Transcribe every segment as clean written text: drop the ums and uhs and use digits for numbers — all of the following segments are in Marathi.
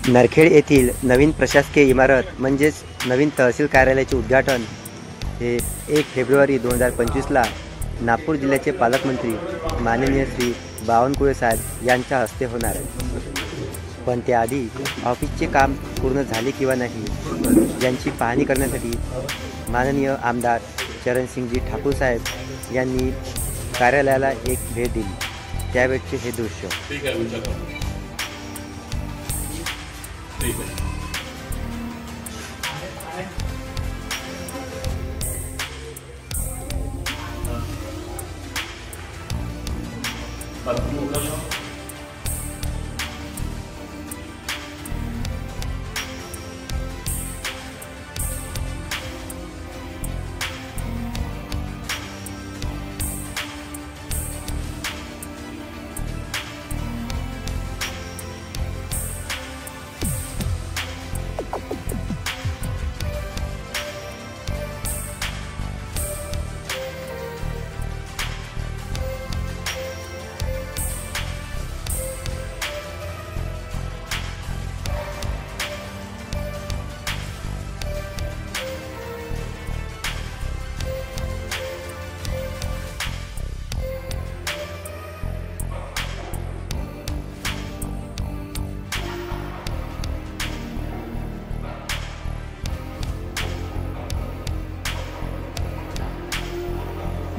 नरखेड येथील नवीन प्रशासकीय इमारत म्हणजेच नवीन तहसील कार्यालयाचे उद्घाटन हे 1 फेब्रुवारी 2025ला नागपूर जिल्ह्याचे पालकमंत्री माननीय श्री बावनकुळे साहेब यांच्या हस्ते होणार आहे। पण त्याआधी ऑफिसचे काम पूर्ण झाले किंवा नाही यांची पाहणी करण्यासाठी माननीय आमदार चरणसिंगजी ठाकूर साहेब यांनी कार्यालयाला एक भेट दिली। त्यावेळचे हे दृश्य।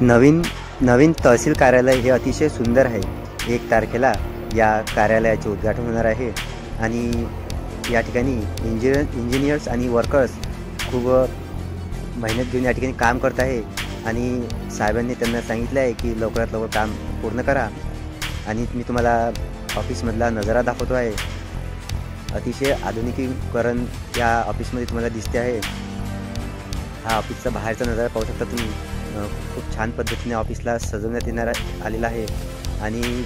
नवीन तहसील कार्यालय हे अतिशय सुंदर आहे। 1 तारखेला या कार्यालयाचे उद्घाटन होणार आहे आणि या ठिकाणी इंजिनियर्स आणि वर्कर्स खूप मेहनत घेऊन या ठिकाणी काम करत आहे आणि साहेबांनी त्यांना सांगितलं आहे की लवकरात लवकर काम पूर्ण करा। आणि मी तुम्हाला ऑफिसमधला नजारा दाखवतो आहे। अतिशय आधुनिकीकरण या ऑफिसमध्ये तुम्हाला दिसते आहे। हा ऑफिसचा बाहेरचा नजारा पाहू शकता तुम्ही। खूप छान पद्धतीने ऑफिसला सजवण्यात येणार आलेला आहे आणि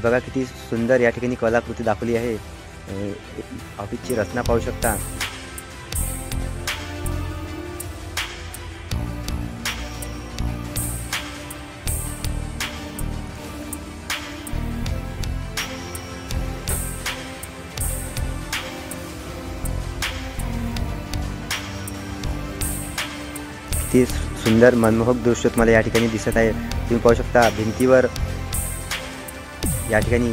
बघा किती सुंदर या ठिकाणी कलाकृती दाखवली आहे। ऑफिसची रचना पाहू शकता। किती सुंदर मनमोहक दृश्य तुम्हाला या ठिकाणी दिसत आहे। तुम्ही पाहू शकता भिंतीवर या ठिकाणी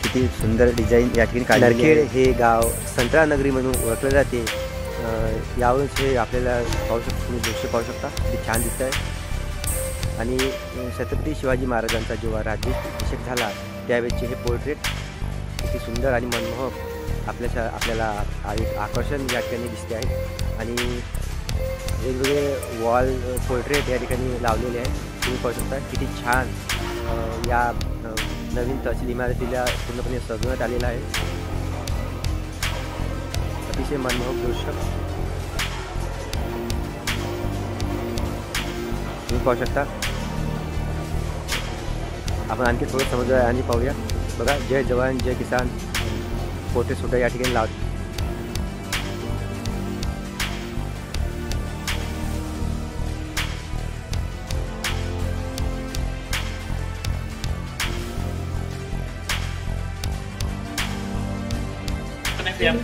किती सुंदर डिझाईन या ठिकाणी काढली आहे। नरखेड हे गाव संत्रा नगरी म्हणून ओळखले जाते। यावरूनच हे आपल्याला पाहू शकता, तुम्ही दृश्य पाहू शकता किती छान दिसत आहे। आणि छत्रपती शिवाजी महाराजांचा जेव्हा राज्याभिषेक झाला त्यावेळेचे हे पोर्ट्रेट किती सुंदर आणि मनमोहक आपल्याला एक आकर्षण या ठिकाणी दिसते आहे। आणि वेगवेगळे वॉल पोर्ट्रेट या ठिकाणी लावलेले आहे। तुम्ही पाहू शकता किती छान या नवीन तहसील इमारतीला पूर्णपणे सजवण्यात आलेला आहे। अतिशय मनमोहक दृश्य तुम्ही पाहू शकता। आपण आणखी थोडं समजूया आणि पाहूया। बघा, जय जवान जय किसान पोर्ट्रेट सुद्धा या ठिकाणी लावतात। Yang